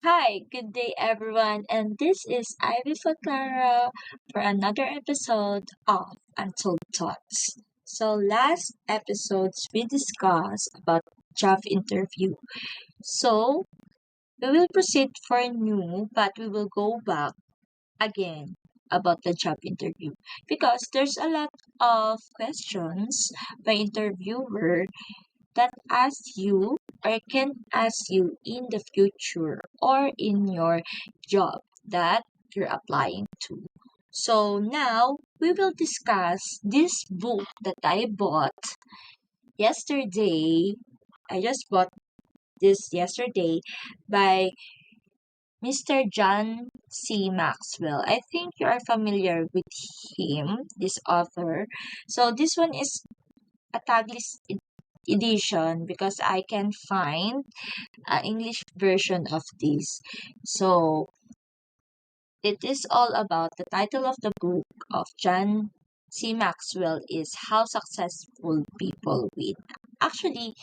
Hi, good day everyone, and this is Ivy Clara for another episode of Untold Thoughts. So last episodes we discussed about job interview. So we will proceed for new, but we will go back again about the job interview because there's a lot of questions by interviewer that ask you or can ask you in the future or in your job that you're applying to. So now we will discuss this book that I bought yesterday. I just bought this yesterday by Mr. John C. Maxwell. I think you are familiar with him, this author. So this one is a Taglist edition because I can find an English version of this. So it is all about the title of the book of John C. Maxwell is How Successful People Win. Actually,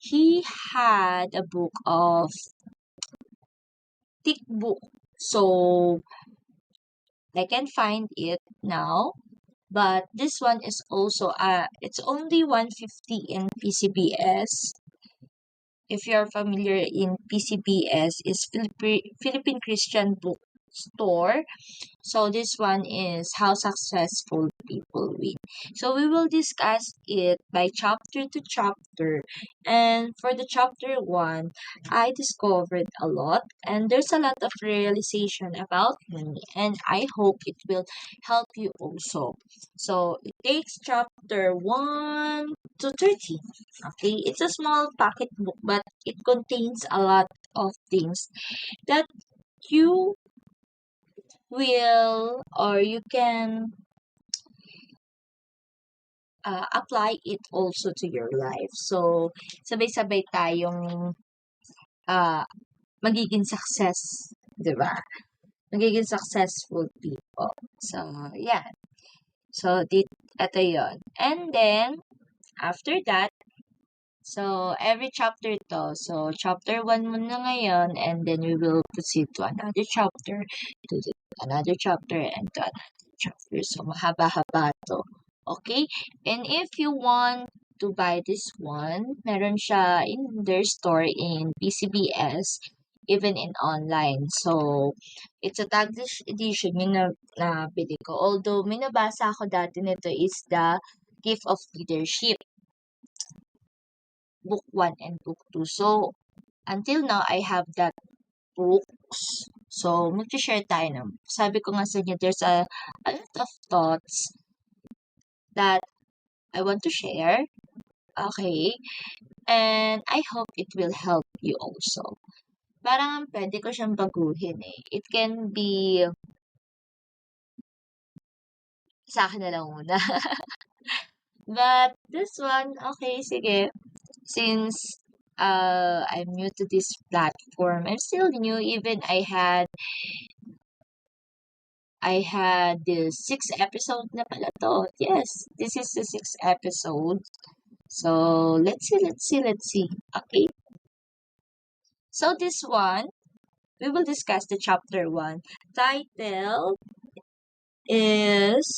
he had a book of thick book. So I can find it now. But this one is also it's only 150 in PCBS. If you're familiar in PCBS is Philippine Christian Bookstore. So this one is How Successful People Win. So we will discuss it by chapter to chapter. And for the chapter 1, I discovered a lot and there's a lot of realization about money and I hope it will help you also. So it takes chapter 1 to 30. Okay, it's a small pocket book but it contains a lot of things that you will or you can apply it also to your life. So, sabay-sabay tayong uh, magiging success, di ba? Magiging successful people. So, yeah. So, ito yon. And then, after that, so every chapter to. So, chapter 1 muna ngayon and then we will proceed to another chapter, another chapter, and to another chapter. So, mahaba-haba to. Okay? And if you want to buy this one, meron siya in their store in PCBS, even in online. So, it's a Taglish edition yung na bili ko. Although, may nabasa ako dati nito is the Gift of Leadership, book 1 and book 2. So, until now, I have that books. So, mag-share tayo ng, sabi ko nga sa inyo, there's a lot of thoughts that I want to share. Okay. And I hope it will help you also. Parang pwede ko siyang baguhin eh. It can be sa akin na lang muna. But this one, okay, sige. Since I'm new to this platform, I'm still new. Even I had the sixth episode na pala to. Yes, this is the sixth episode. So let's see. Okay. So this one, we will discuss the chapter 1. Title is,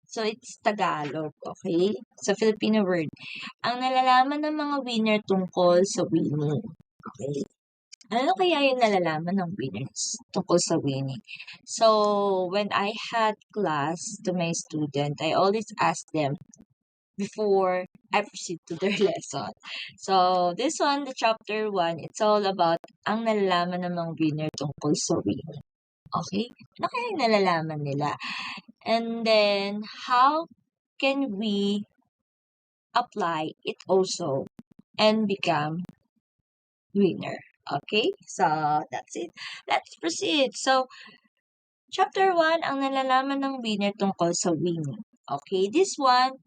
so it's Tagalog, okay? Sa Filipino word. Ang nalalaman ng mga winner tungkol sa winning. Okay? Ano kaya yung nalalaman ng winners tungkol sa winning? So, when I had class to my student, I always ask them before I proceed to their lesson. So, this one, the chapter 1, it's all about ang nalalaman ng mga winner tungkol sa winning. Okay? Ano kaya yung nalalaman nila? And then, how can we apply it also and become winner? Okay? So, that's it. Let's proceed. So, chapter 1, ang nalalaman ng winner tungkol sa winning. Okay? This one,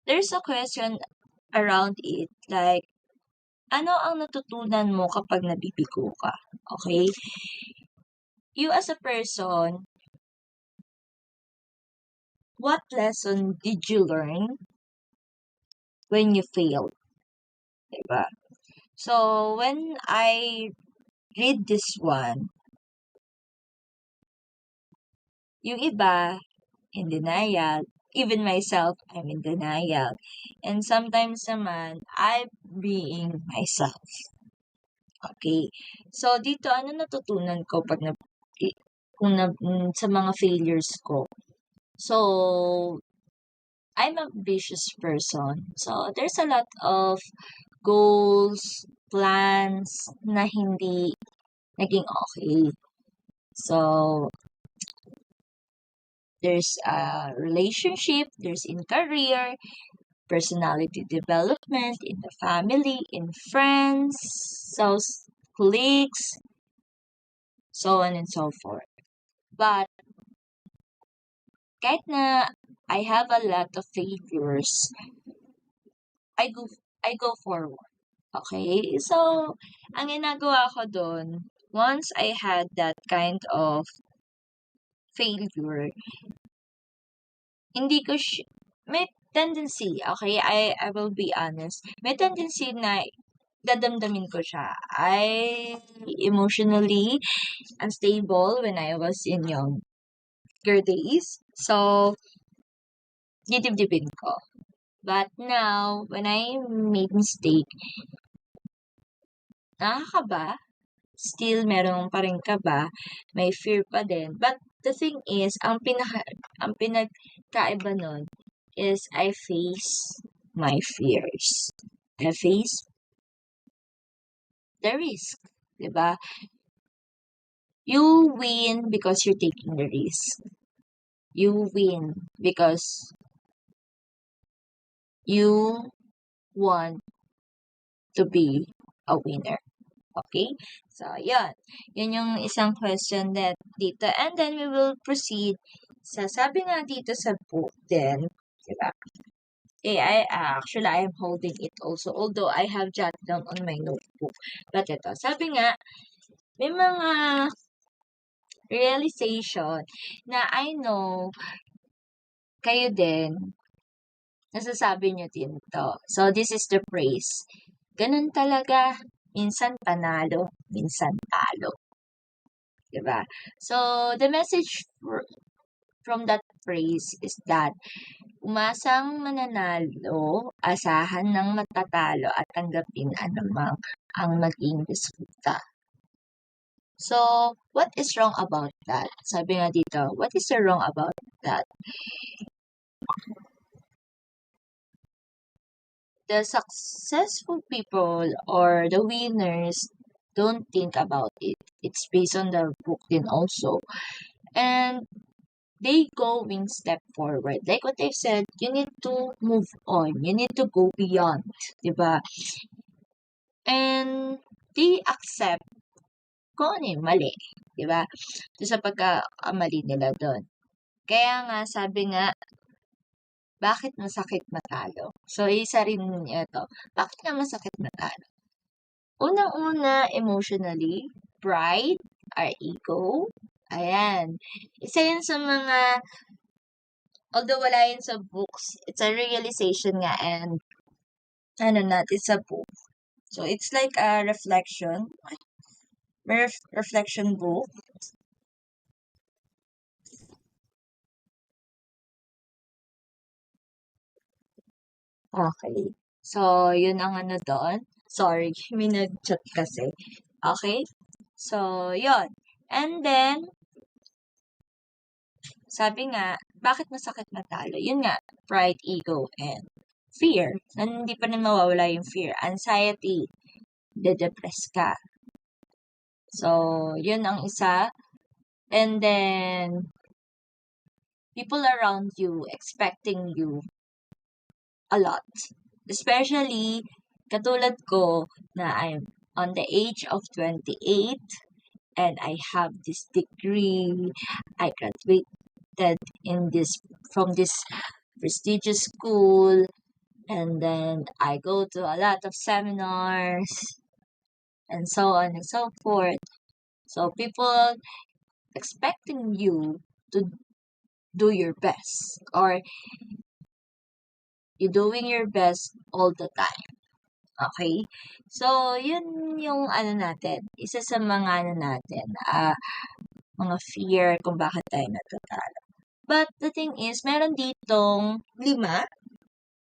there's a question around it. Like, ano ang natutunan mo kapag nabibigo ka? Okay? You as a person, what lesson did you learn when you failed? diba? So, when I read this one, yung iba, in denial, even myself, I'm in denial. And sometimes naman, I'm being myself. Okay? So, dito, ano natutunan ko pag sa mga failures ko? So, I'm a ambitious person. So, there's a lot of goals, plans na hindi naging okay. So, there's a relationship, there's in career, personality development, in the family, in friends, so colleagues, so on and so forth. But kahit na I have a lot of failures, I go I go forward. Okay? So, ang ginagawa ko doon, once I had that kind of failure, hindi ko may tendency, okay? I will be honest. May tendency na dadamdamin ko siya. I emotionally unstable when I was in younger days. So, didibdibin ko. But now, when I made mistake, nakakaba. Still, meron pa rin kaba. May fear pa din. But the thing is, ang pinagkaiba nun is I face my fears. I face the risk. Diba? You win because you're taking the risk. You win because you want to be a winner. Okay? So, yun. Yun yung isang question that dito. And then, we will proceed sa sabi nga dito sa book din. Diba? Actually, I am holding it also. Although, I have jotted down on my notebook. But ito, sabi nga, may mga realization na I know kayo din, nasasabi nyo din to. So, this is the praise. Ganun talaga. Minsan panalo, minsan talo. Diba? So, the message from that phrase is that umasang mananalo, asahan ng matatalo at tanggapin anumang ang maging resulta. So, what is wrong about that? Sabi nga dito, what is wrong about that? The successful people or the winners don't think about it. It's based on the book din also. And they going step forward. Like what I've said, you need to move on. You need to go beyond. Diba? And they accept kung ano yung mali. Diba? So, sa pagkakamali nila doon. Kaya nga, sabi nga, bakit masakit matalo? So, isa rin ito. Bakit nga masakit matalo? Unang-una, emotionally, pride, our ego. Ayan. Isa yan sa mga, although wala yan sa books, it's a realization nga and it's a book. So, it's like a reflection. Reflection book. Okay. So, yun ang ano doon. Sorry, may nag-chat kasi. Okay? So, yun. And then, sabi nga, bakit masakit matalo? Yun nga, pride, ego, and fear. Hindi pa rin mawawala yung fear. Anxiety, de-depress ka. So, yun ang isa. And then, people around you expecting you a lot. Especially, katulad ko na I'm on the age of 28 and I have this degree. I graduated from this prestigious school, and then I go to a lot of seminars and so on and so forth. So people expecting you to do your best, or you doing your best all the time. Okay? So, yun yung natin, isa sa mga natin, mga fear kung bakit tayo natatalo. But the thing is, meron ditong 5.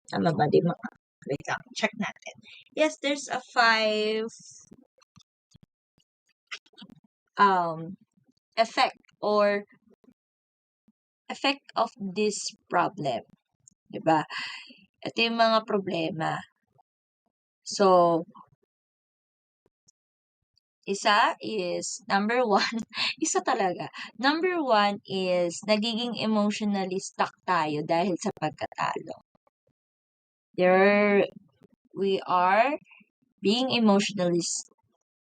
Tama ba? 5 nga. Wait lang, check natin. Yes, there's a 5 effect or effect of this problem. Diba? Ito yung mga problema. So, isa is, number 1, isa talaga. Number 1 is, nagiging emotionally stuck tayo dahil sa pagkatalo. We are being emotionally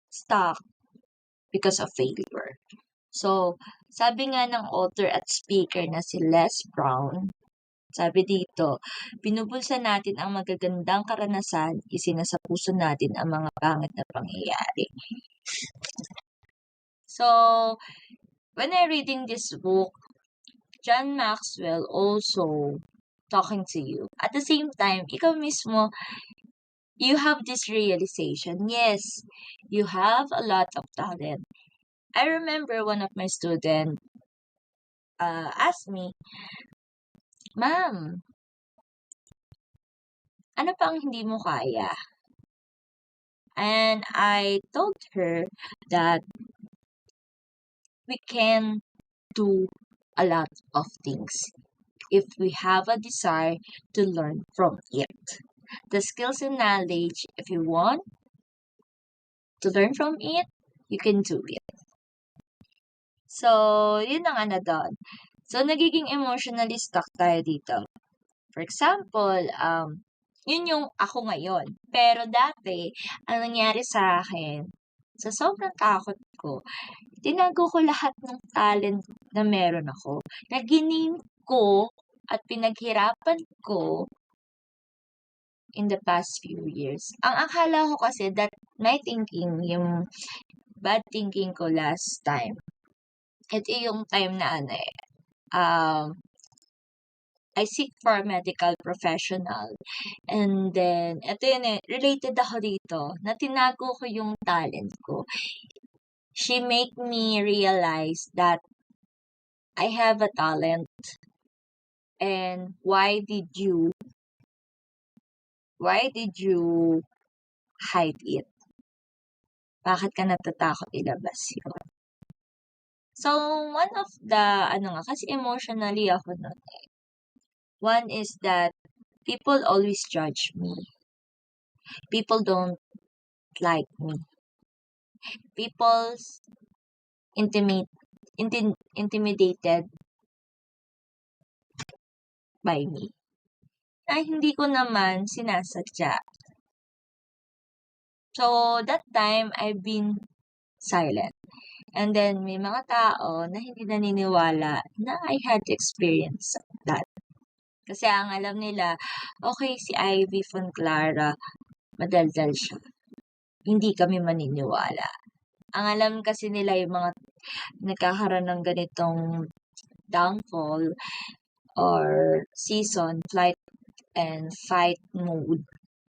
stuck because of failure. So, sabi nga ng author at speaker na si Les Brown, sabi dito, binubulsa natin ang magagandang karanasan, isinasa puso natin ang mga pangit na pangyayari. So, when I'm reading this book, John Maxwell also talking to you. At the same time, ikaw mismo, you have this realization. Yes, you have a lot of talent. I remember one of my students asked me, Ma'am, ano pa ang hindi mo kaya? And I told her that we can do a lot of things if we have a desire to learn from it. The skills and knowledge, if you want to learn from it, you can do it. So, yun ang doon. So, nagiging emotionally stuck tayo dito. For example, yun yung ako ngayon. Pero dati, ang nangyari sa akin, sa sobrang takot ko, tinago ko lahat ng talent na meron ako. Naginim ko at pinaghirapan ko in the past few years. Ang akala ko kasi that my thinking, yung bad thinking ko last time, ito yung time na I seek for a medical professional. And then, ito yun related ako dito, na tinago ko yung talent ko. She make me realize that I have a talent. And why did you hide it? Bakit ka natatakot ilabas yun? So, one of the, kasi emotionally ako nun eh. One is that people always judge me. People don't like me. People's intimidated by me. Na hindi ko naman sinasadya. So, that time, I've been silent. And then, may mga tao na hindi naniniwala na I had experience that. Kasi ang alam nila, okay, si Ivy Fonclara, madaldal siya. Hindi kami maniniwala. Ang alam kasi nila yung mga nagkakaroon ng ganitong downfall or season, flight and fight mode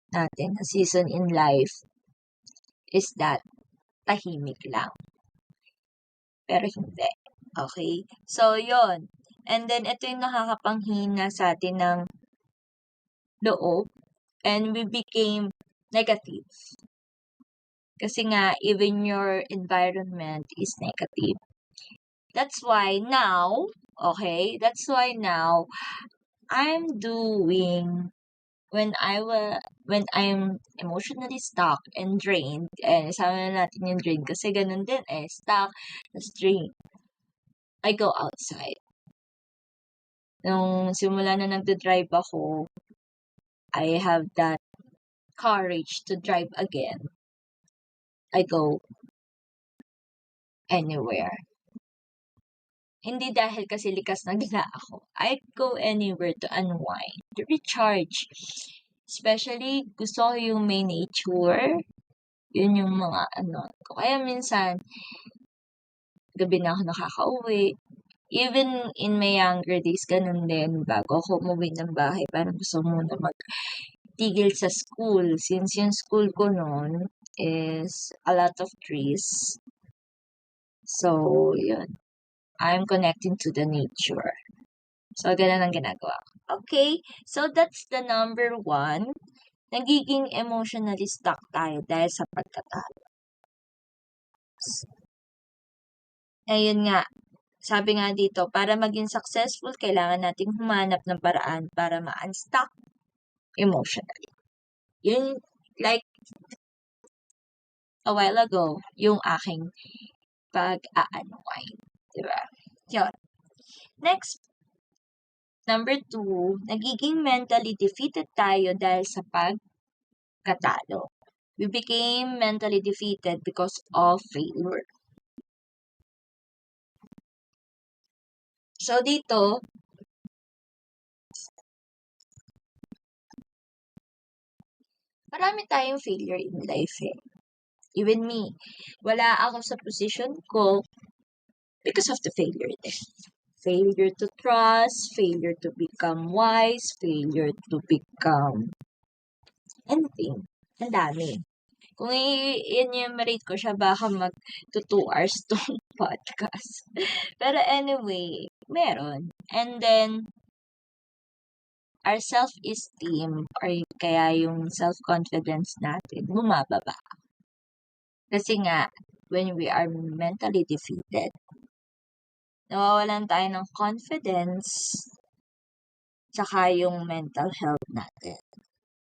natin, a season in life, is that tahimik lang. Pero hindi. Okay? So, yon. And then, ito yung nakakapanghina sa atin ng loob. And we became negative. Kasi nga, even your environment is negative. That's why now, I'm doing, when I'm emotionally stuck and drained, isama na natin yung drain kasi ganun din stuck, tas drained, I go outside. Nung simula na nagdadrive ako, I have that courage to drive again. I go anywhere. Hindi dahil kasi likas na gila ako. I go anywhere to unwind, to recharge. Especially, gusto ko yung may nature. Yun yung mga Kaya minsan, gabi na ako nakakauwi. Even in my younger days, ganun din. Bago ako umuwi ng bahay, parang gusto muna tigil sa school. Since yung school ko noon is a lot of trees. So, yun. I'm connecting to the nature. So, ganun ang ginagawa ko. Okay, so that's the number 1. Nagiging emotionally stuck tayo dahil sa pagkatalo. Ayun nga, sabi nga dito, para maging successful, kailangan nating humanap ng paraan para ma-unstuck emotionally. Yun, like, a while ago, yung aking pag-a-unwind. Diba? Yun. Next, number 2, nagiging mentally defeated tayo dahil sa pagkatalo. We became mentally defeated because of failure. So, dito, marami tayong failure in life eh. Even me, wala ako sa position ko because of the failure din. Failure to trust, failure to become wise, failure to become anything. Ang dami. Kung i-enumerate ko siya, baka mag 2 hours tong podcast. Pero anyway, meron. And then, our self-esteem or kaya yung self-confidence natin, bumababa. Kasi nga, when we are mentally defeated, nawawalan tayo ng confidence, tsaka yung mental health natin.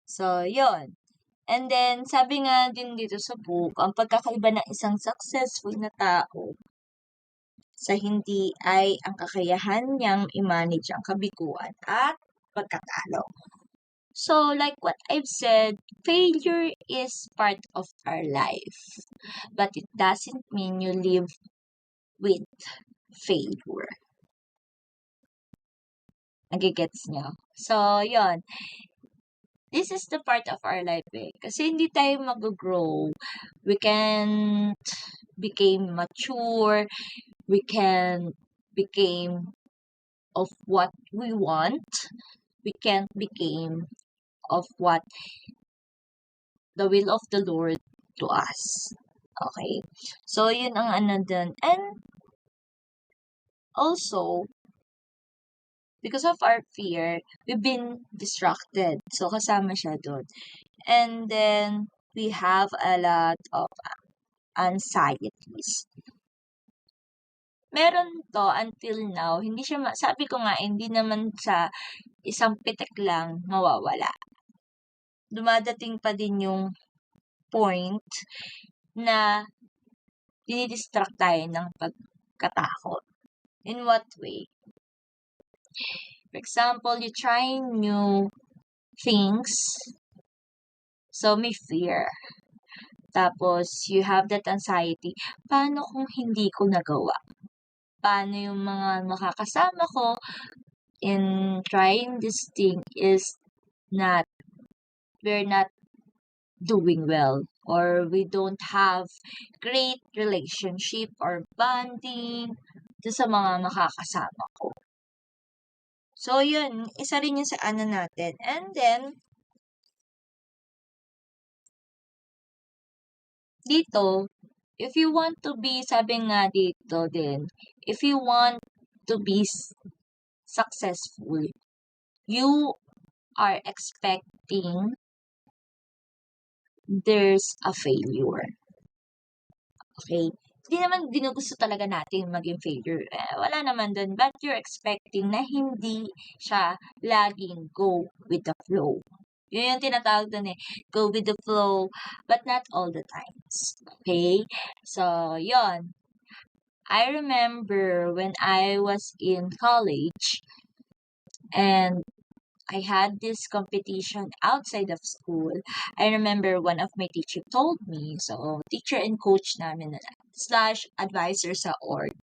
So, yun. And then, sabi nga din dito sa book, ang pagkakaiba ng isang successful na tao sa hindi ay ang kakayahan niyang i-manage ang kabiguan at pagkatalo. So, like what I've said, failure is part of our life. But it doesn't mean you live with failure. Nagigets niyo? So, yon. This is the part of our life eh. Kasi hindi tayo mag-grow. We can't become mature. We can become of what we want. We can't become of what the will of the Lord to us. Okay? So, yun ang ano dun. And also, because of our fear, we've been distracted. So, kasama siya doon. And then, we have a lot of anxieties. Meron to until now, hindi siya, sabi ko nga, hindi naman sa isang pitik lang mawawala. Dumadating pa din yung point na dinidistract tayo ng pagkatakot. In what way? For example, you try new things, so may fear. Tapos, you have that anxiety. Paano kung hindi ko nagawa? Paano yung mga makakasama ko in trying this thing is not, we're not doing well, or we don't have great relationship or bonding sa mga makakasama ko. So, yun, isa rin yun sa ano natin. And then, dito, if you want to be, sabi nga dito din, if you want to be successful, you are expecting there's a failure. Okay? Hindi naman ginugusto talaga natin maging failure. Wala naman dun. But you're expecting na hindi siya laging go with the flow. Yun yung tinatawag dun eh. Go with the flow, but not all the times. Okay? So, yun. I remember when I was in college and I had this competition outside of school. I remember one of my teacher told me, so teacher and coach namin / advisor sa org.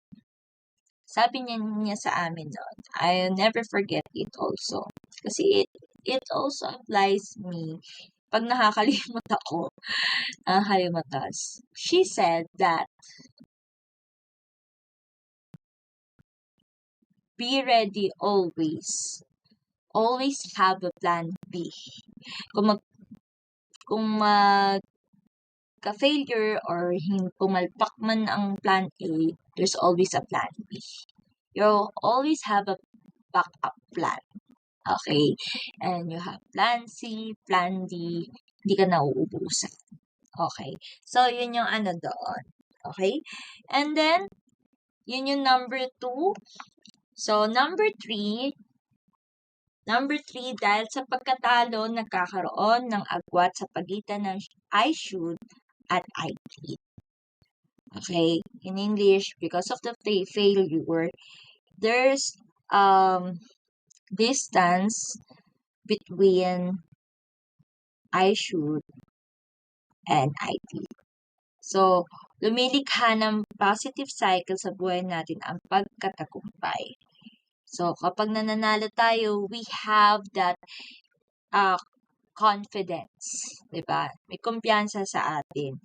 Sabi niya sa amin noon, I'll never forget it also. Kasi it also applies me pag nakakalimot ako. Nakakalimutas. She said that be ready always always have a plan B. Kung magka-failure or pumalpak man ang plan A, there's always a plan B. You always have a backup plan. Okay? And you have plan C, plan D, hindi ka nauubusan. Okay? So, yun yung doon. Okay? And then, yun yung number 2. So, number 3, dahil sa pagkatalo, nagkakaroon ng agwat sa pagitan ng I should at I did. Okay? In English, because of the failure, there's distance between I should and I did. So, lumilikha ng positive cycle sa buhay natin ang pagkatagumpay. So, kapag nananalo tayo, we have that confidence, di ba? May kumpiyansa sa atin.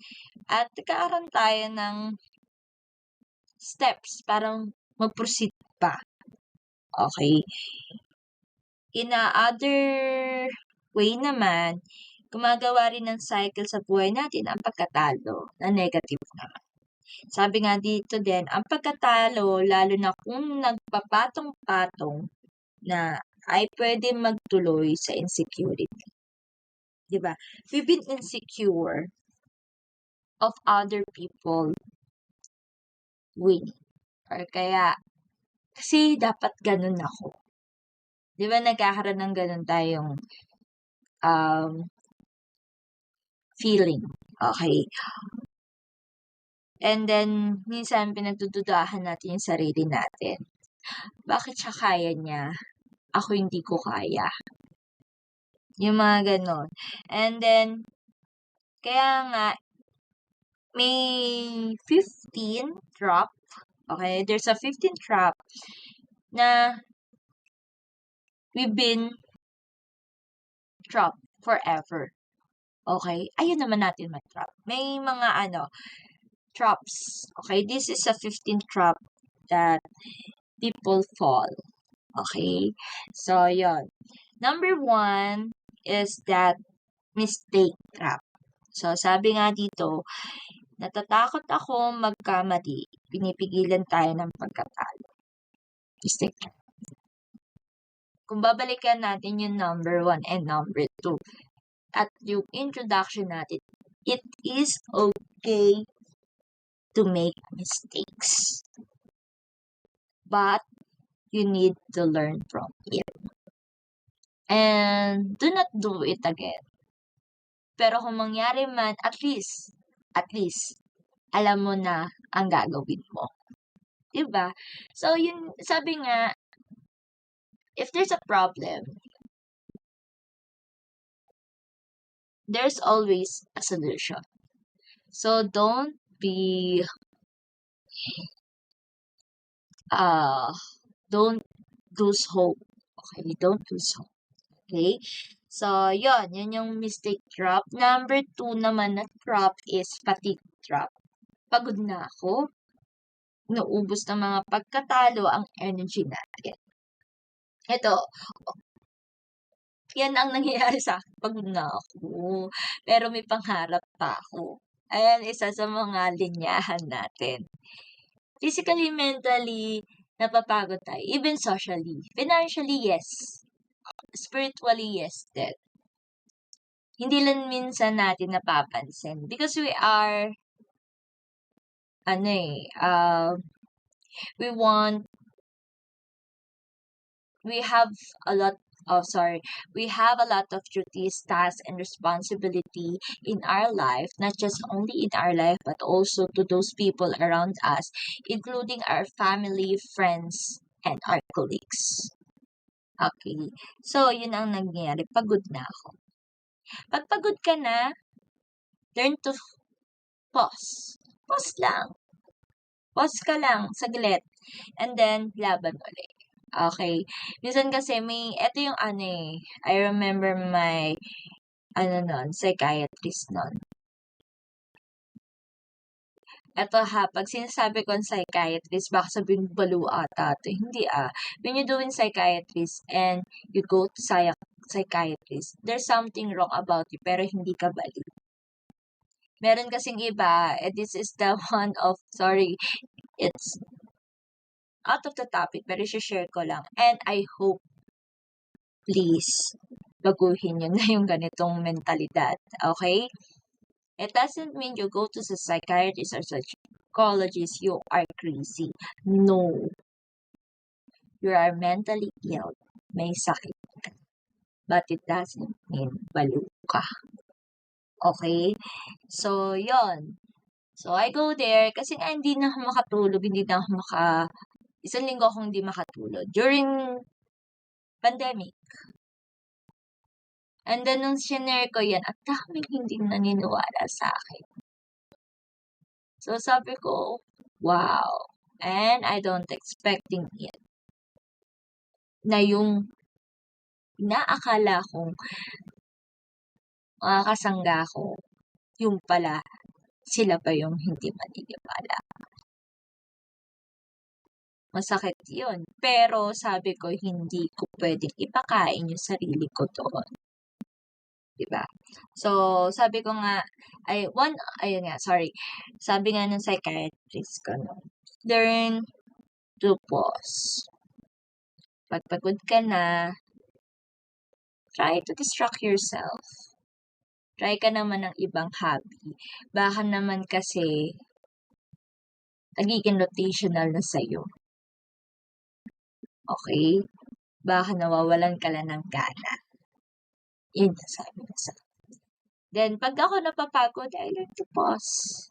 At nagkakaroon tayo ng steps para mag-proceed pa. Okay? In a other way naman, gumagawa rin ng cycle sa buhay natin ang pagkatalo na negative naman. Sabi nga dito din, ang pagkatalo, lalo na kung nagpapatong-patong na ay pwede magtuloy sa insecurity. Diba? We've been insecure of other people winning. Or kaya, kasi dapat ganun ako. Di ba nagkakaroon ng ganun tayong feeling. Okay. And then, minsan pinagdududahan natin yung sarili natin. Bakit siya kaya niya? Ako hindi ko kaya. Yung mga ganon. And then, kaya nga, may 15 trap. Okay? There's a 15 trap na we've been trapped forever. Okay? Ayun naman natin mag-trap. May mga traps. Okay? This is a 15 trap that people fall. Okay? So, yon. Number 1 is that mistake trap. So, sabi nga dito, natatakot ako magkamali. Pinipigilan tayo ng pagkatalo. Mistake trap. Kung babalikan natin yung number 1 and number 2, at yung introduction natin, it is okay to make mistakes. But, you need to learn from it. And, do not do it again. Pero kung mangyari man, at least, alam mo na ang gagawin mo. Diba? So, yun, sabi nga, if there's a problem, there's always a solution. So, don't lose hope. Okay? Don't lose hope. Okay? So, yun yung mistake trap. Number 2 naman na trap is fatigue trap. Pagod na ako. Naubos ng mga pagkatalo ang energy natin. Ito, yan ang nangyayari sa akin. Pagod na ako. Pero may pangarap pa ako. Ayan, isa sa mga linyahan natin. Physically, mentally, napapagod tayo. Even socially. Financially, yes. Spiritually, yes, din. Hindi lang minsan natin napapansin. Because we are, we have a lot of duties, tasks, and responsibility in our life, not just only in our life, but also to those people around us, including our family, friends, and our colleagues. Okay. So, yun ang nangyayari. Pagod na ako. Pag pagod ka na, learn to pause. Pause lang. Pause ka lang, saglit. And then, laban ulit. Okay. Minsan kasi ito yung I remember my, psychiatrist nun. Eto ha, pag sinasabi kong psychiatrist, baka sabihin baliw ata 'to, hindi When you doing psychiatrist and you go to psychiatrist, there's something wrong about you pero hindi ka baliw. Meron kasing iba, this is the one of, sorry, it's out of the topic pero i-share ko lang, and I hope, please, baguhin niyo na yung ganitong mentalidad, okay? It doesn't mean you go to the psychiatrist or psychologist, you are crazy. No. You are mentally ill. May sakit ka. But it doesn't mean baliw ka. Okay? So, yon. So, I go there kasi nga hindi na ako makatulog, hindi na ako isang linggo akong hindi makatulog during pandemic. And then, nung shinare ko yan, at daming hindi naniniwala sa akin. So, sabi ko, wow. And I don't expecting it. Na yung inaakala kong mga kasangga ko, yung pala, sila pa yung hindi maniniwala. Masakit yun. Pero sabi ko, hindi ko pwedeng ipakain yung sarili ko doon. Diba? So, sabi ko nga, sabi nga ng psychiatrist ko, no, learn to pause. Pag pagod ka na, try to distract yourself. Try ka naman ng ibang hobby. Baka naman kasi, nagiging rotational na sa'yo. Okay? Baka nawawalan ka lang ng gana. Yun ang sabi ko sa akin. Then, pag ako napapagod, I learn to pause.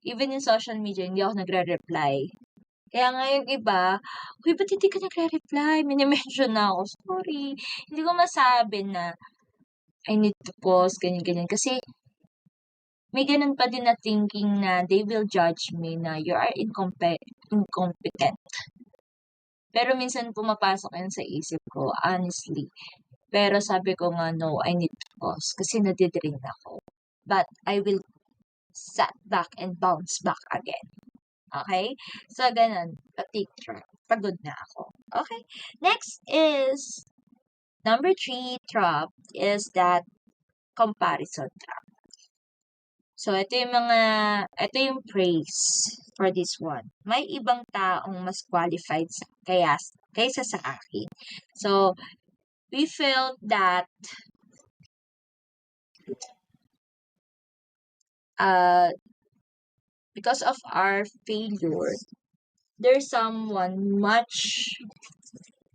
Even in social media, hindi ako nagre-reply. Kaya nga yung iba, ba't hindi ka nagre-reply? Minimension na ako. Sorry. Hindi ko masabi na I need to pause, ganyan-ganyan. Kasi, may ganun pa din na thinking na they will judge me na you are incompetent. Pero minsan pumapasok yan sa isip ko, honestly. Pero sabi ko nga, no, I need to pause kasi nadidrain ako. But I will set back and bounce back again. Okay? So, ganun. Fatigue trap. Pagod na ako. Okay? Next is, number 3 trap is that comparison trap. So, ito yung praise for this one. May ibang taong mas qualified kaysa sa akin. So, we felt that because of our failure, there's someone much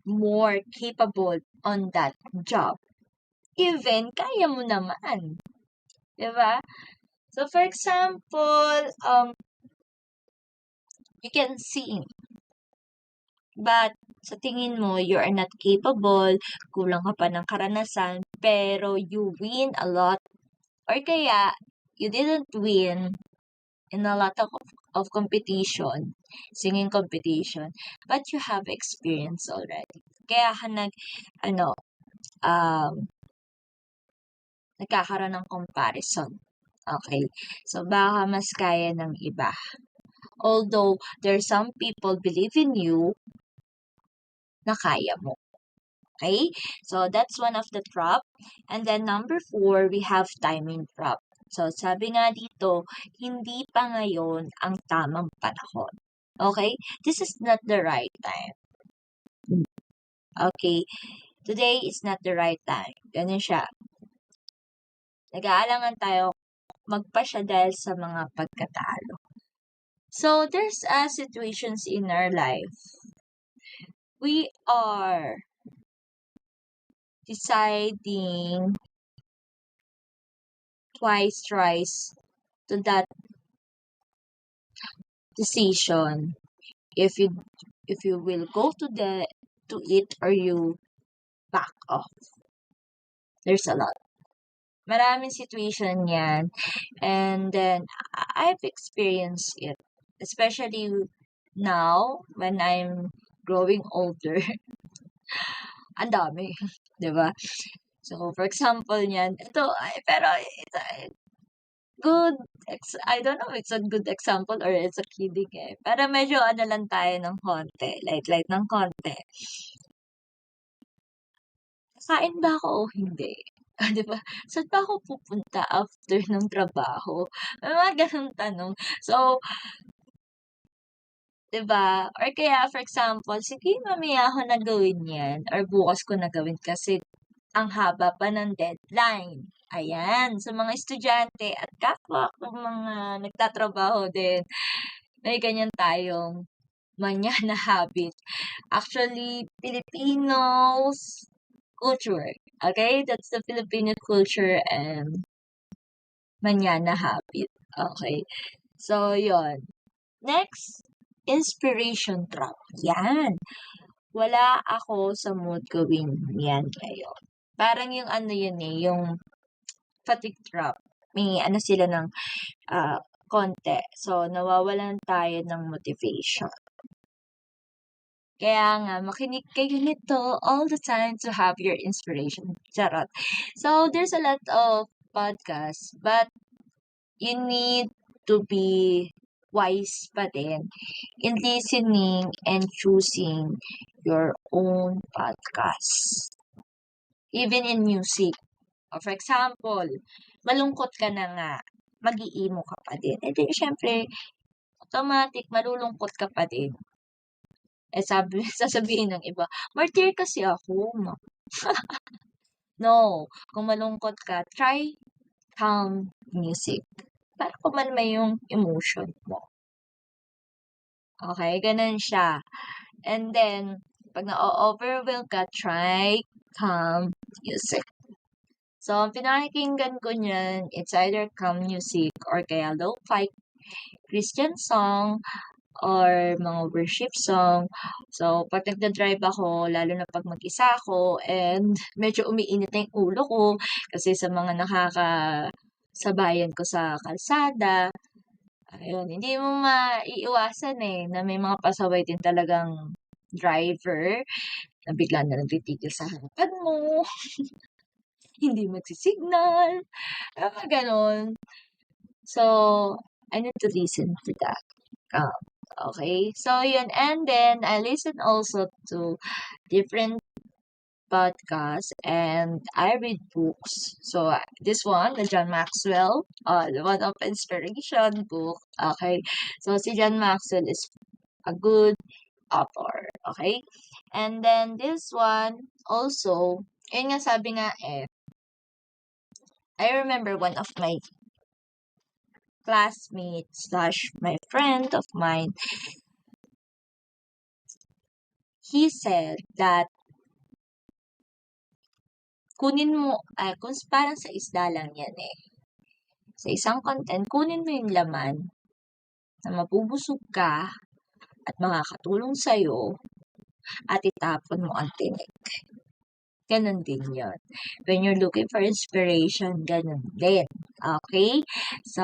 more capable on that job. Even, kaya mo naman. Diba? So, for example, you can sing. But, sa tingin mo, you are not capable, kulang ka pa ng karanasan, pero you win a lot. Or kaya, you didn't win in a lot of competition, singing competition, but you have experience already. Kaya ka nagkakaroon ng comparison. Okay? So, baka mas kaya ng iba. Although, there are some people believe in you na kaya mo. Okay? So, that's one of the trap. And then, number 4, we have timing trap. So, sabi nga dito, hindi pa ngayon ang tamang panahon. Okay? This is not the right time. Okay? Today is not the right time. Ganun siya. Nag-aalangan tayo magpasya dahil sa mga pagkatalo. So, there's situations in our life. We are deciding twice to that decision if you will go to it or you back off. There's a lot. Maraming situation yan. And then, I've experienced it. Especially now, when I'm growing older. Ang dami. Diba? So, for example yan, ito, pero ito, good I don't know if it's a good example or it's a kidding eh. Para medyo ano lang tayo ng konti, light ng konti. Kakain ba ako o hindi? 'Di ba? Saan ba ako pupunta after ng trabaho? May mga gano'ng tanong. So, 'di ba? Or kaya for example, sige mamaya ko na gawin 'yan or bukas ko na gawin kasi ang haba pa ng deadline. Ayan, sa mga estudyante at kapwa kong mga nagtatrabaho din, may ganyan tayong manya na habit. Actually, Filipinos culture. Okay? That's the Filipino culture and manyana habit. Okay. So, yon. Next, inspiration trap. Yan. Wala ako sa mood gawin yan ngayon. Parang yung ano yun eh, yung fatigue trap. May ano sila ng konti. So, nawawalan tayo ng motivation. Kaya nga, makinig kayo nito all the time to have your inspiration. Charot. So, there's a lot of podcasts, but you need to be wise pa din in listening and choosing your own podcast. Even in music. For example, malungkot ka na nga, mag-iimo ka pa din. E di, syempre, automatic, malulungkot ka pa din. Sasabihin ng iba, martyr kasi ako. No, kung malungkot ka, try calm music. Para kumalma yung emotion mo. Okay, ganun siya. And then, pag na-overwhelm ka, try calm music. So, ang pinakikinggan ko niyan, it's either calm music or kaya lo-fi Christian song or mga worship song. So, pag nagda-drive ako, lalo na pag mag-isa ako, and medyo umiinit na yung ulo ko kasi sa mga nakakasabayan ko sa kalsada, ayun, hindi mo maiiwasan eh, na may mga pasaway din talagang driver na bigla na nagtitigil sa harapan mo, hindi magsisignal, ganon. So, I need to listen to that. Okay, so yun, and then I listen also to different podcasts and I read books. So this one, the John Maxwell, the one of inspiration book. Okay, so si John Maxwell is a good author. Okay, and then this one also, yun nga sabi nga eh, I remember one of my classmates / my friend of mine, he said that kunin mo, kung parang sa isda lang yan eh. Sa isang content, kunin mo yung laman na mabubusog ka at makakatulong sa'yo at itapon mo ang tinik. Ganon din yun. When you're looking for inspiration, ganon din. Okay? So,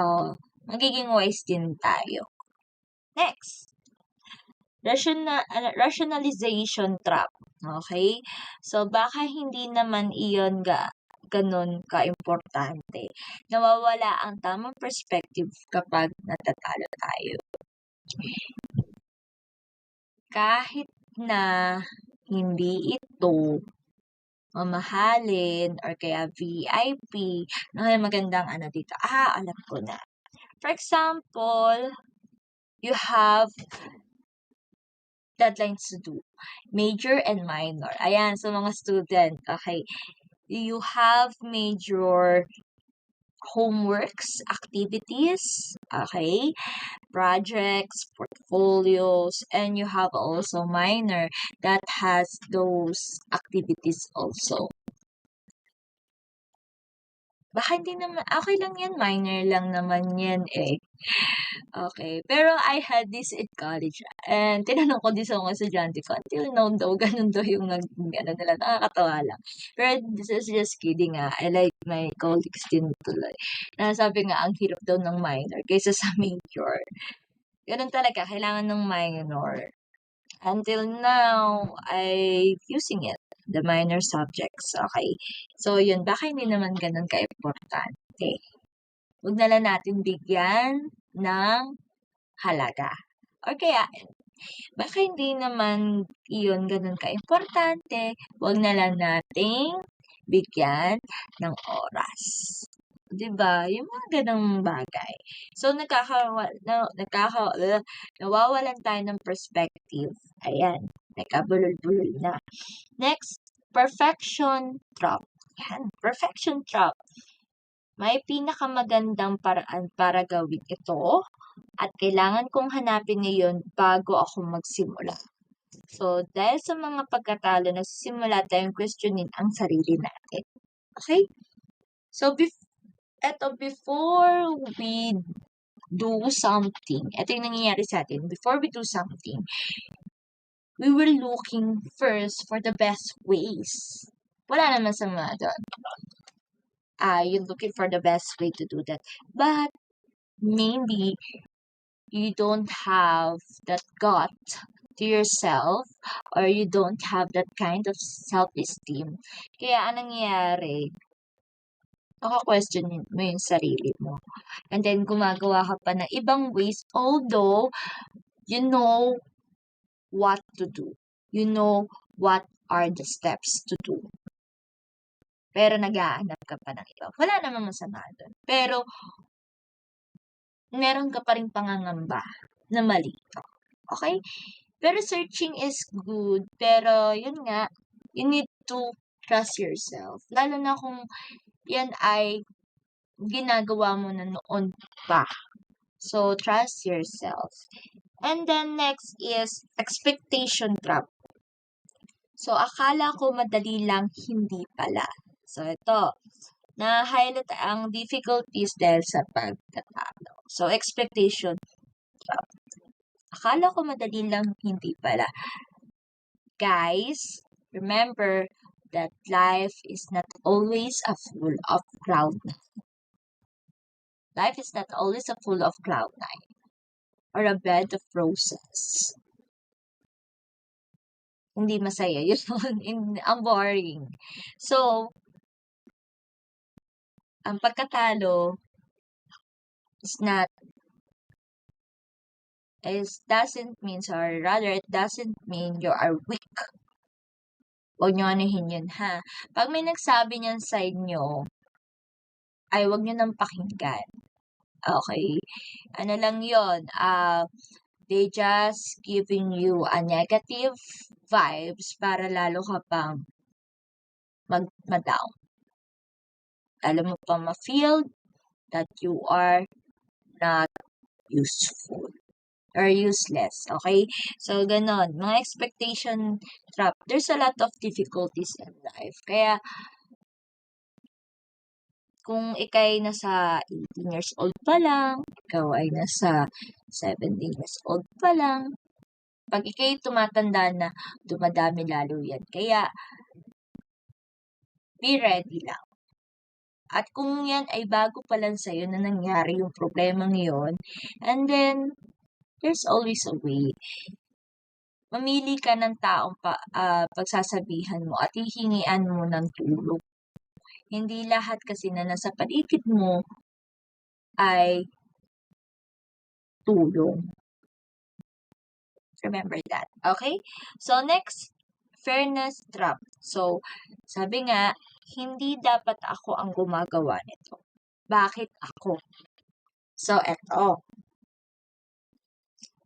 magiging wise din tayo. Next. Rationalization trap. Okay? So, baka hindi naman iyon ganun ka-importante. Nawawala ang tamang perspective kapag natatalo tayo. Kahit na hindi ito mamahalin or kaya VIP, magandang ano dito. Alam ko na. For example, you have deadlines to do. Major and minor. Ayan, sa mga student. Okay. You have major homeworks, activities, okay, projects, portfolios, and you have also minor that has those activities also. Baka hindi naman, okay lang yan, minor lang naman yan eh. Okay, pero I had this in college, and tinanong ko din sa mga estudyante ko, until now daw, ganun daw yung ano nila, nakakatawa lang. Pero this is just kidding I like my colleagues din tuloy. Sabi nga, ang hirap daw ng minor kaysa sa major. Ganun talaga, kailangan ng minor. Until now, I'm using it, the minor subjects, okay? So, yun, baka hindi naman ganun ka-importante. Huwag na lang natin bigyan ng halaga. Or kaya, baka hindi naman iyon ganun ka-importante, huwag na lang nating bigyan ng oras. 'Di ba? Yung mga ganung bagay. So, nawawalan tayo ng perspective. Ayan, nagkabulol-bulol na. Next, perfection trap. Yan, perfection trap. May pinakamagandang paraan para gawin ito at kailangan kong hanapin ngayon bago ako magsimula. So, dahil sa mga pagkatalo, nagsisimula tayong questionin ang sarili natin. Okay? So, before we do something, ito yung nangyayari sa atin, before we do something, we were looking first for the best ways. Wala naman sa mga doon. You're looking for the best way to do that. But, maybe, you don't have that gut to yourself or you don't have that kind of self-esteem. Kaya, anong nangyayari? Question mo yung sarili mo. And then, gumagawa ka pa ng ibang ways, although, you know what to do. You know what are the steps to do. Pero nag-aanap ka pa ng iba. Wala namang masama doon. Pero, meron ka pa rin pangangamba na mali ka. Okay? Pero searching is good. Pero, yun nga, you need to trust yourself. Lalo na kung yan ay ginagawa mo na noon pa. So, trust yourself. And then, next is expectation trap. So, akala ko madali lang, hindi pala. So, ito. Na-highlight ang difficulties dahil sa pagtatalo. So, expectation trap. Akala ko madali lang, hindi pala. Guys, remember that life is not always full of cloud nine. Life is not always full of cloud nine or a bed of roses. Hindi masaya yun. Ang boring. So, ang pagkatalo doesn't mean, or rather, it doesn't mean you are weak. Huwag nyo anuhin yun, ha? Pag may nagsabi niyan sa inyo, ay huwag nyo nang pakinggan. Okay? Ano lang yun? They just giving you a negative vibes para lalo ka pang mag-down. Alam mo pa ma-feel that you are not useful or useless. Okay? So, ganon. Mga expectation trap. There's a lot of difficulties in life. Kaya, kung ikay nasa 18 years old pa lang, ikaw ay nasa 17 years old pa lang, pag ikay tumatanda na, dumadami lalo yan. Kaya, be ready lang. At kung yan ay bago pa lang sa'yo na nangyari yung problema ngayon, and then, there's always a way. Mamili ka ng taong pagsasabihan mo at hihingian mo ng tulong. Hindi lahat kasi na nasa paligid mo ay tulong. Remember that. Okay? So, next, fairness trap. So, sabi nga, hindi dapat ako ang gumagawa nito. Bakit ako? So, eto.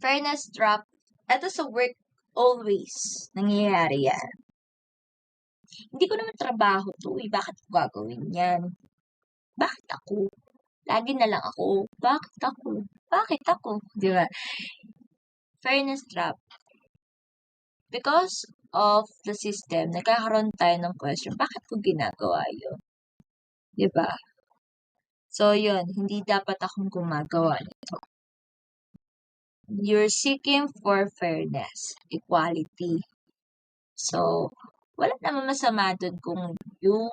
Fairness trap. Eto sa work, always nangyayari yan. Hindi ko naman trabaho to eh. Bakit ko gagawin yan? Bakit ako? Lagi na lang ako. Bakit ako? Bakit ako? Diba? Fairness trap. Because of the system, nagkakaroon tayo ng question, bakit ko ginagawa yun? Diba? So, yun, hindi dapat akong gumagawa nito. You're seeking for fairness, equality. So, wala naman masama dun kung you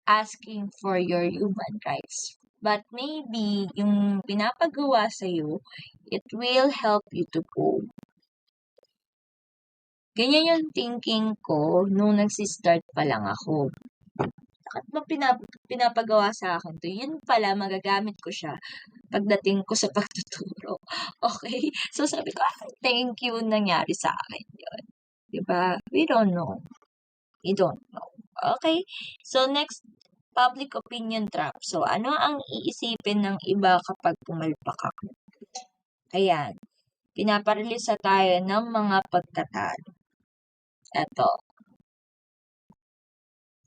asking for your human rights. But maybe, yung pinapagawa sa'yo, it will help you to go. Ganyan yung thinking ko nung nagsistart pa lang ako. bakit ba pinapagawa sa akin 'to? Yun pala magagamit ko siya pagdating ko sa pagtuturo. Okay? So sabi ko, thank you nangyari sa akin yun. 'Di ba? We don't know. We don't know. Okay? So next, public opinion trap. So ano ang iisipin ng iba kapag pumalpak ako? Ayan. Pinaparelisa tayo ng mga pagkatalo.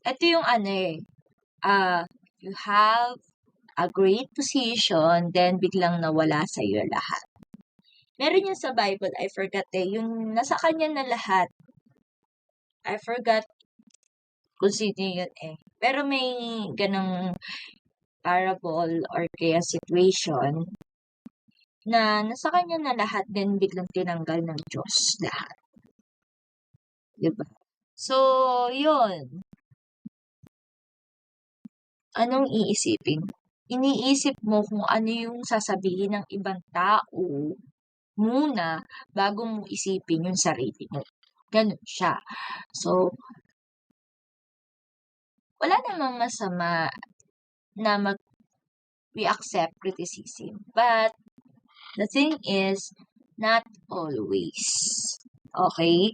Ito yung you have a great position, then biglang nawala sa iyo lahat. Meron yun sa Bible, I forgot yung nasa kanya na lahat. I forgot kung sino yun Pero may ganang parable or kaya situation na nasa kanya na lahat, then biglang tinanggal ng Diyos lahat. Diba? So, yun. Anong iisipin? Iniisip mo kung ano yung sasabihin ng ibang tao muna bago mo isipin yung sarili mo. Ganun siya. So, wala namang masama na we accept criticism. But, the thing is, not always. Okay?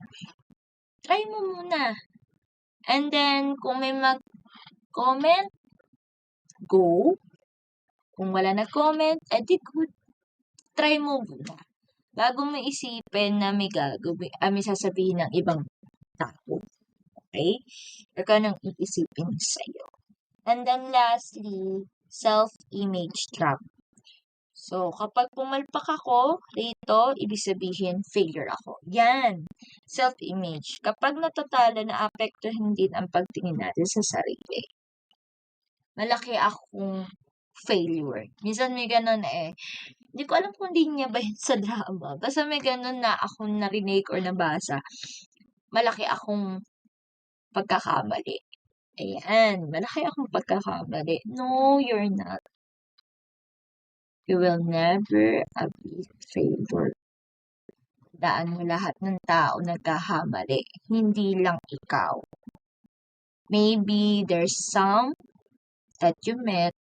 Try mo muna. And then, kung may mag-comment, go. Kung wala nag-comment, edi good. Try mo muna. Bago mo isipin na may sasabihin ng ibang tao. Okay? Huwag ka nang iisipin sa'yo. And then lastly, self-image trap. So, kapag pumalpak ako rito, ibig sabihin, failure ako. Yan. Self-image. Kapag natatalo, naapektuhan din ang pagtingin natin sa sarili. Malaki akong failure. Minsan may ganun Hindi ko alam kung linya ba yun sa drama. Basta may ganun na akong narinig or nabasa. Malaki akong pagkakamali. Ayan. Malaki akong pagkakamali. No, you're not. You will never a big failure. Daan mo lahat ng tao nagkakamali. Hindi lang ikaw. Maybe there's some that you met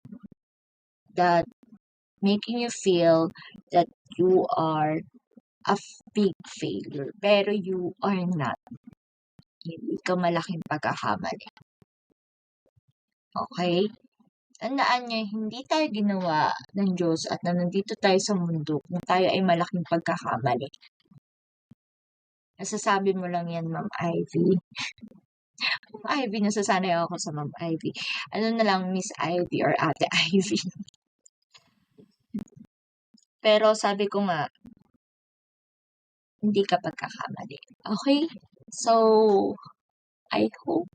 that making you feel that you are a big failure. Pero you are not. Hindi ka malaking pagkakamali. Okay? Tandaan nyo, hindi tayo ginawa ng Diyos at nandito tayo sa mundo kung tayo ay malaking pagkakamali. Nasasabi mo lang yan, Ma'am Ivy. Ma'am Ivy, nasasanay ako sa Ma'am Ivy. Ano na lang, Miss Ivy or Ate Ivy. Pero sabi ko nga, hindi ka pagkakamali. Okay? So, I hope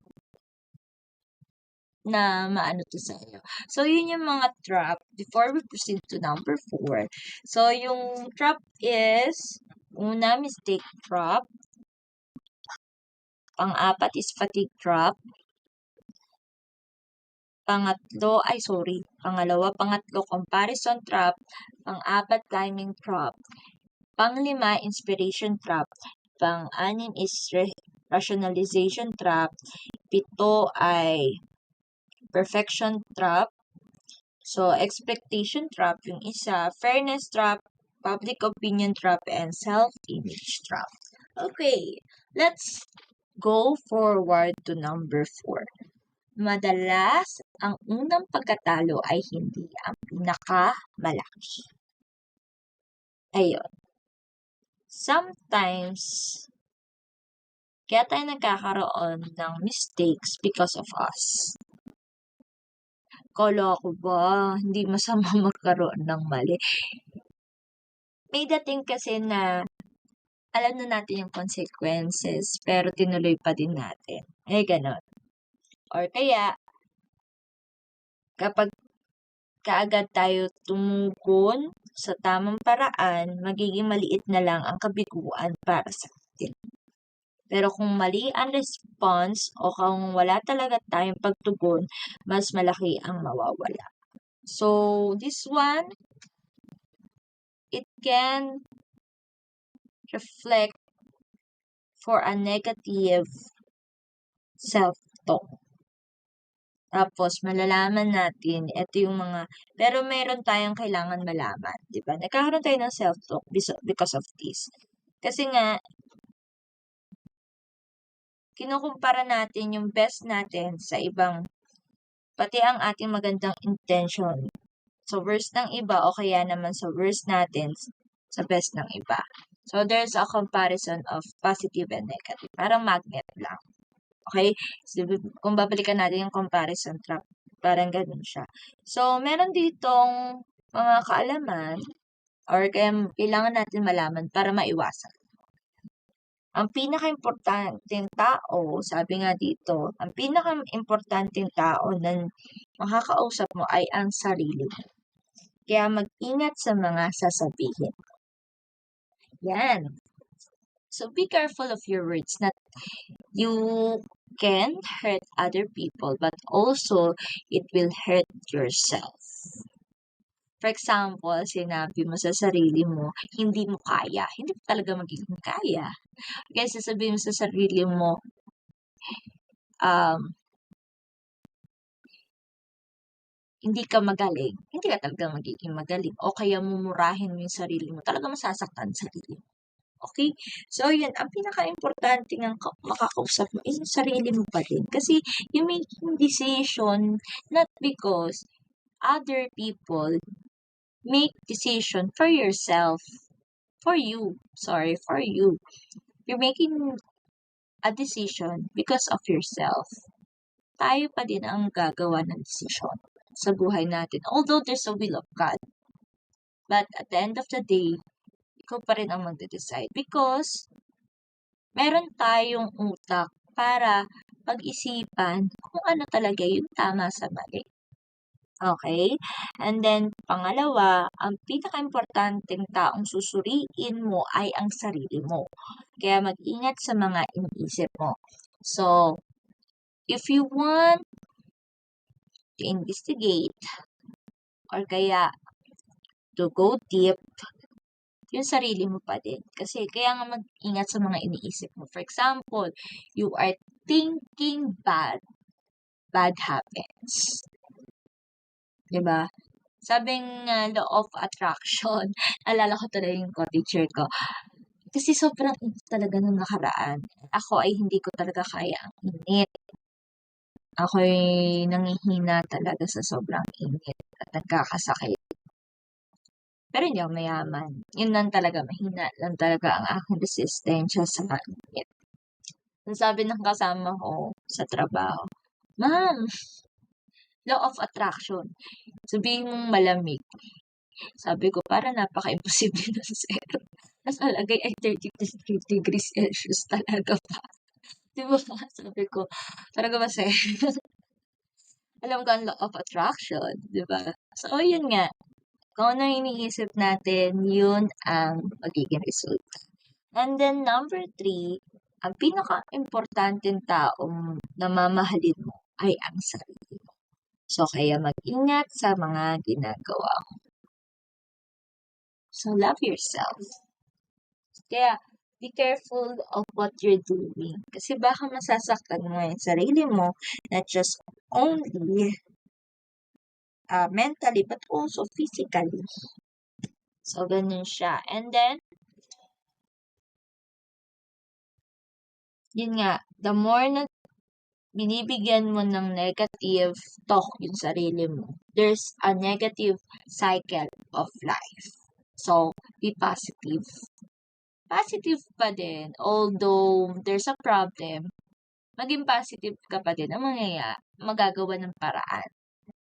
na maano to sa iyo. So, yun yung mga trap before we proceed to number 4. So, yung trap is, una, mistake trap. Pang-apat is fatigue trap. Pangatlo, comparison trap. Pang-apat, timing trap. Pang-lima, inspiration trap. Pang-anim is rationalization trap. 7 ay perfection trap. So, expectation trap yung isa, fairness trap, public opinion trap, and self-image trap. Okay, let's go forward to number 4. Madalas, ang unang pagkatalo ay hindi ang pinakamalaki. Ayun. Sometimes, kaya tayo nagkakaroon ng mistakes because of us. Kala ko ba, hindi masama magkaroon ng mali. May dating kasi na alam na natin yung consequences, pero tinuloy pa din natin. Ganon. Or kaya, kapag kaagad tayo tumugon sa tamang paraan, magiging maliit na lang ang kabiguan para sa atin. Pero kung mali ang response o kung wala talaga tayong pagtugon, mas malaki ang mawawala. So, this one, it can reflect for a negative self-talk. Tapos malalaman natin, ito yung mga, pero meron tayong kailangan malaman, di ba? Nagkakaroon tayo ng self-talk because of this. Kasi nga, kinukumpara natin yung best natin sa ibang, pati ang ating magandang intention sa worst ng iba o kaya naman sa worst natin sa best ng iba. So, there's a comparison of positive and negative. Parang magnet lang. Okay? So, kung babalikan natin yung comparison trap, parang ganun siya. So, meron ditong mga kaalaman or kaya kailangan natin malaman para maiwasan. Ang pinaka-importanteng tao, sabi nga dito, ang pinaka-importanteng tao na makakausap mo ay ang sarili mo. Kaya mag-ingat sa mga sasabihin. Yan. So, be careful of your words. Not you can hurt other people, but also it will hurt yourself. For example, sinabi mo sa sarili mo, hindi mo kaya. Hindi mo talaga magiging kaya. Kaya sasabihin mo sa sarili mo, hindi ka magaling. Hindi ka talaga magiging magaling. O kaya mumurahin mo yung sarili mo. Talaga masasaktan sarili mo. Okay? So, yun. Ang pinaka-importante ng makakausap mo is yung sarili mo pa din. Kasi you making decision not because other people make decision for yourself. For you. Sorry, for you. You're making a decision because of yourself. Tayo pa din ang gagawa ng decision sa buhay natin. Although there's a will of God. But at the end of the day, ikaw pa rin ang magde-decide. Because meron tayong utak para pag-isipan kung ano talaga yung tama sa mali. Okay? And then, pangalawa, ang pinaka-importanteng taong susuriin mo ay ang sarili mo. Kaya mag-ingat sa mga iniisip mo. So, if you want to investigate or kaya to go deep, yung sarili mo pa din. Kasi kaya nga mag-ingat sa mga iniisip mo. For example, you are thinking bad happens. Diba? Sabing law of attraction, alala ko talaga yung co-teacher ko. Kasi sobrang init talaga nung nakaraan. Ako ay hindi ko talaga kaya ang init. Ako'y nangihina talaga sa sobrang init at nagkakasakit. Pero hindi ako mayaman. Yun lang talaga, mahina lang talaga ang aking resistensya sa init. Sabi ng kasama ko sa trabaho, Ma'am, law of attraction. Sabihin mong malamig. Sabi ko, para napaka-imposible ng zero. Nakalagay ay 33 degrees Celsius talaga pa. Diba? Sabi ko, talaga ba sir? Alam ko ang law of attraction, diba? So, yun nga. Kung ano iniisip natin, yun ang magiging result. And then, number 3, ang pinaka-importanteng taong namamahalin mo ay ang sarili mo. So, kaya mag-ingat sa mga ginagawa mo. So, love yourself. Kaya, be careful of what you're doing. Kasi baka masasaktan mo yung sarili mo, not just only mentally, but also physically. So, ganun siya. And then, yun nga, the more na binibigyan mo ng negative talk yung sarili mo, there's a negative cycle of life. So, be positive. Positive pa din, although there's a problem, maging positive ka pa din, ang magagawa ng paraan.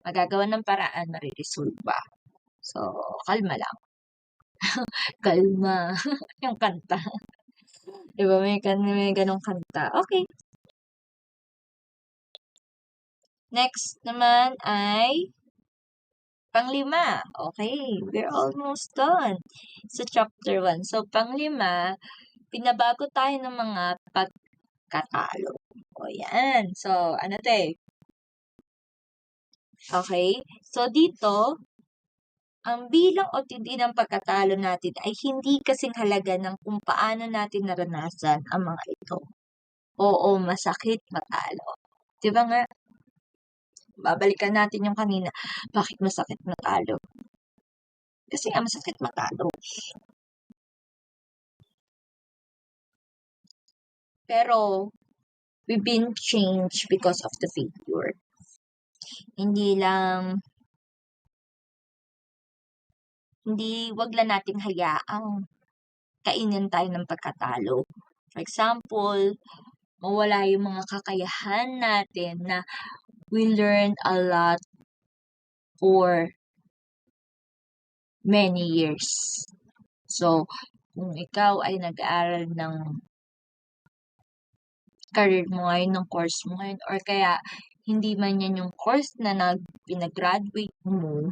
Magagawa ng paraan, mariresolve ba. So, kalma lang. Kalma. Yung kanta. Diba, may ganong kanta. Okay. Next naman ay panglima. Okay, we're almost done sa chapter 1. So, panglima, pinabago tayo ng mga pagkatalo. O, yan. So, ano te? Okay. So, dito, ang bilang o tindi ng pagkatalo natin ay hindi kasing halaga ng kung paano natin naranasan ang mga ito. Oo, masakit matalo. Diba nga? babalikan natin yung kanina. Bakit masakit matalo? Kasi nga masakit matalo. Pero, we've been changed because of the failure. Wag lang nating hayaang kainin tayo ng pagkatalo. For example, mawala yung mga kakayahan natin na we learned a lot for many years. So, kung ikaw ay nag-aaral ng career mo ngayon, ng course mo ngayon, or kaya hindi man yan yung course na pinagraduate mo,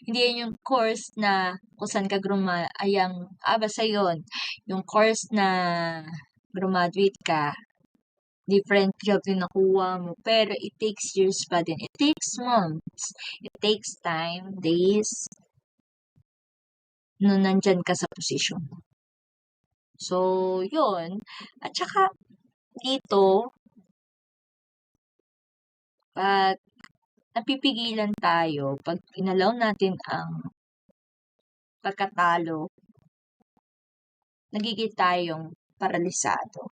hindi yan yung course na kung saan ka basta yun, yung course na graduate ka, different job yung nakuha mo, pero it takes years pa din. It takes months. It takes time, days, nung nandyan ka sa posisyon. So, yun. At saka, dito, pag napipigilan tayo, pag inalaw natin ang pagkatalo, nagiging tayong paralisado.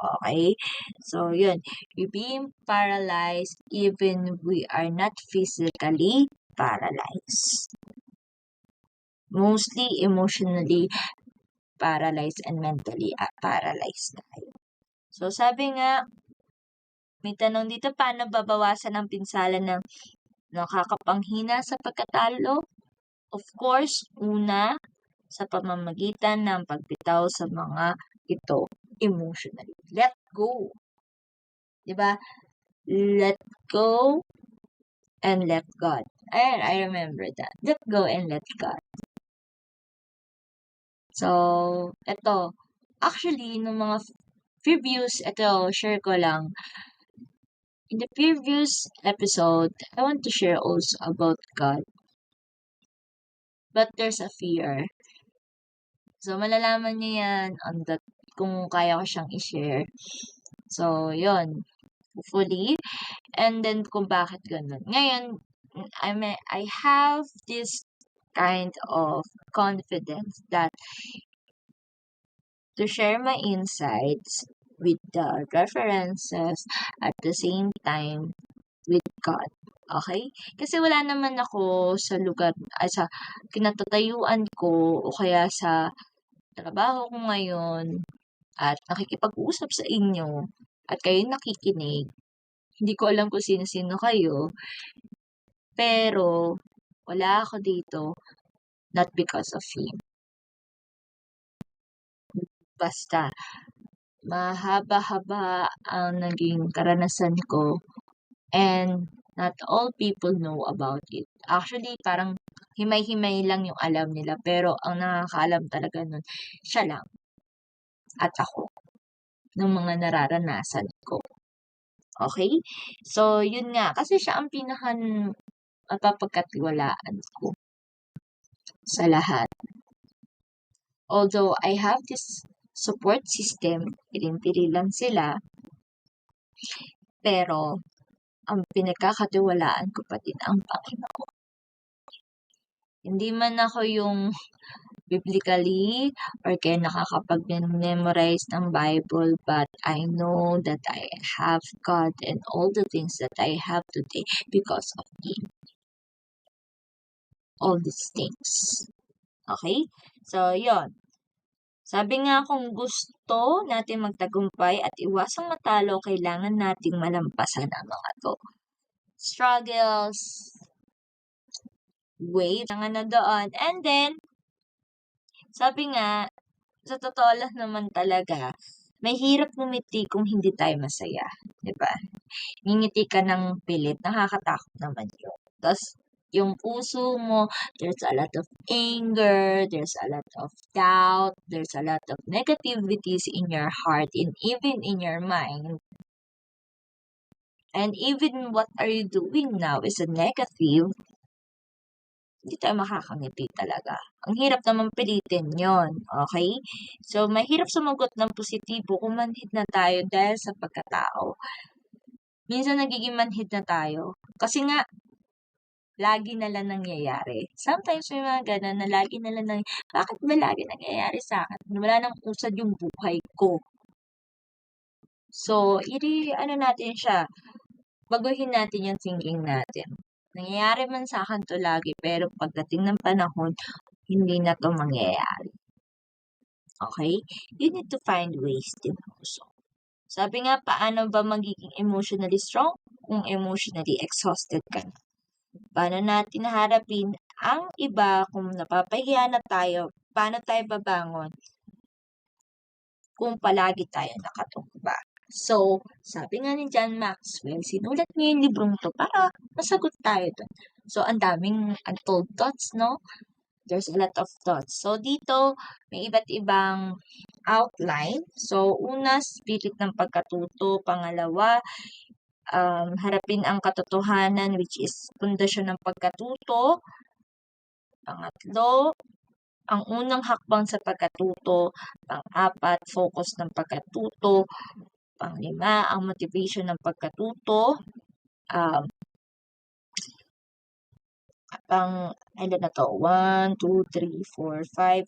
Okay? So, yun. You're being paralyzed even we are not physically paralyzed. Mostly emotionally paralyzed and mentally paralyzed tayo. So, sabi nga, may tanong dito, paano babawasan ang pinsala ng nakakapanghina sa pagkatalo? Of course, una, sa pamamagitan ng pagbitaw sa mga ito emotionally. Let go. Diba? Let go and let God. I remember that. Let go and let God. So, ito. Actually, nung mga previous, share ko lang. In the previous episode, I want to share also about God. But there's a fear. So, malalaman niyo yan kung kaya ko siyang i-share. So, yun. Hopefully. And then, kung bakit ganun. Ngayon, I have this kind of confidence that to share my insights with the references at the same time with God. Okay? Kasi wala naman ako sa lugar, sa kinatatayuan ko o kaya sa trabaho ko ngayon at nakikipag-usap sa inyo at kayo nakikinig. Hindi ko alam kung sino-sino kayo, pero wala ako dito not because of Him. Basta, mahaba-haba ang naging karanasan ko and not all people know about it. Actually, parang himay-himay lang yung alam nila, pero ang nakakaalam talaga nun, siya lang at ako ng mga nararanasan ko. Okay? So, yun nga. Kasi siya ang mapapagkatiwalaan ko sa lahat. Although, I have this support system, piling-pili lang sila, pero ang pinagkakatiwalaan ko pa din ang Panginoon. Hindi man ako yung biblically or kaya nakakapag-memorize ng Bible, but I know that I have God and all the things that I have today because of Him. All these things. Okay? So, yon. Sabi nga, kung gusto natin magtagumpay at iwasang matalo, kailangan nating malampasan ang mga to. Struggles, waves, na doon. And then, sabi nga, sa totoo lang naman talaga, may hirap ngumiti kung hindi tayo masaya. Diba? Ngingiti ka ng pilit, nakakatakot naman yun. Tapos, yung puso mo, there's a lot of anger, there's a lot of doubt, there's a lot of negativities in your heart and even in your mind. And even what are you doing now is a negative, hindi tayo makakangiti talaga. Ang hirap naman pilitin yon, okay? So, mahirap sumagot ng positibo kung manhid na tayo dahil sa pagkatao. minsan nagiging manhid na tayo. Kasi nga, lagi na lang nangyayari. Sometimes may mga gano'n na lagi na lang bakit ba lagi nangyayari sa akin? Wala nang usad yung buhay ko. So, ano natin siya, baguhin natin yung thinking natin. Nangyayari man sa akin to lagi, pero pagdating ng panahon, hindi na to mangyayari. Okay? You need to find ways din also. Sabi nga, paano ba magiging emotionally strong kung emotionally exhausted ka na? Paano natin harapin ang iba kung napapahiya na tayo? Paano tayo babangon kung palagi tayo nakatumba? So, sabi nga ni John Maxwell, sinulat niya yung librong to para masagot tayo dun. So, ang daming untold thoughts, no? There's a lot of thoughts. So, dito, may iba't ibang outline. So, una, spirit ng pagkatuto. Pangalawa, harapin ang katotohanan, which is pundasyon ng pagkatuto. Pangatlo, ang unang hakbang sa pagkatuto. Pang-apat, focus ng pagkatuto. Pang-lima, ang motivation ng pagkatuto. Ilan na to? 1, 2, 3, 4, 5,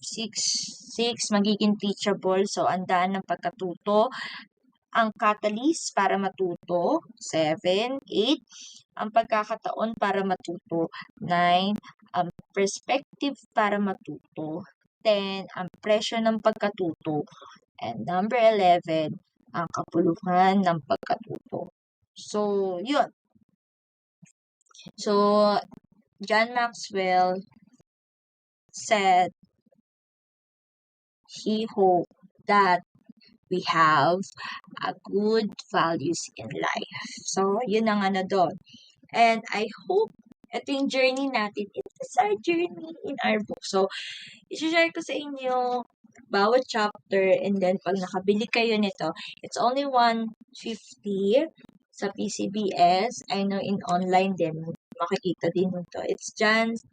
6. Magiging teachable. So, ang daan ng pagkatuto. Ang catalyst para matuto. 7, 8. Ang pagkakataon para matuto. 9. Ang perspective para matuto. 10. Ang presyo ng pagkatuto. And number 11, ang kapuluhan ng pagkatuto. So, yun. So, John Maxwell said he hoped that we have a good values in life. So, yun ang doon. And I hope ito yung journey natin. It is our journey in our book. So, i-share ko sa inyo bawat chapter, and then pag nakabili kayo nito, it's only 150 sa PCBS. I know in online din, makikita din ito. It's John's